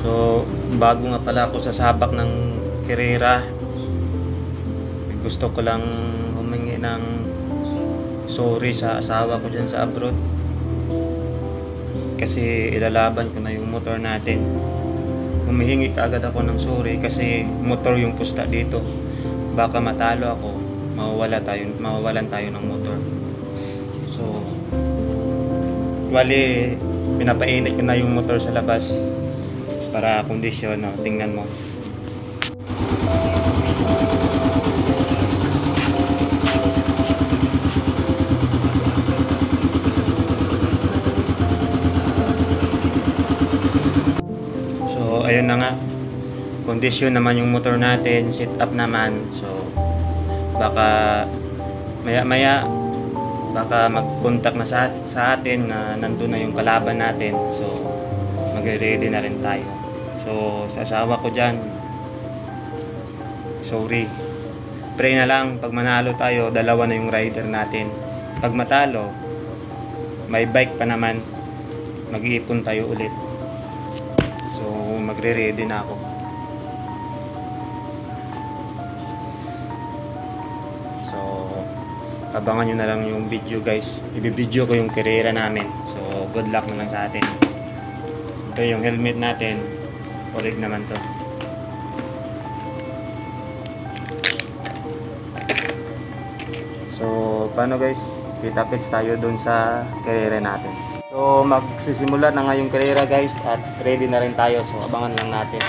So, bago nga pala ako sa sabak ng Carrera, gusto ko lang humingi ng sorry sa asawa ko dyan sa abroad. Kasi ilalaban ko na yung motor natin. Humihingi kaagad ako ng sorry kasi motor yung pusta dito. Baka matalo ako, mawawalan tayo ng motor. So, wali, pinapainit ko na yung motor sa labas para kondisyon, no? Tingnan mo. So, ayun na nga. Kondisyon naman yung motor natin, sit up naman. So, baka maya-maya baka mag-contact na sa atin na nandun na yung kalaban natin. So, magre-ready na rin tayo. So, sa asawa ko dyan, sorry. Pray na lang, pag manalo tayo, dalawa na yung rider natin. Pag matalo, may bike pa naman, mag-iipon tayo ulit. So, magre-ready na ako. So, abangan nyo na lang yung video guys. Ibibideo ko yung Carrera namin. So, good luck na lang sa atin. Ito yung helmet natin. Orig naman to. So, paano guys? Kita-kits tayo dun sa Carrera natin. So, magsisimula na nga yung Carrera guys. At ready na rin tayo. So, abangan lang natin.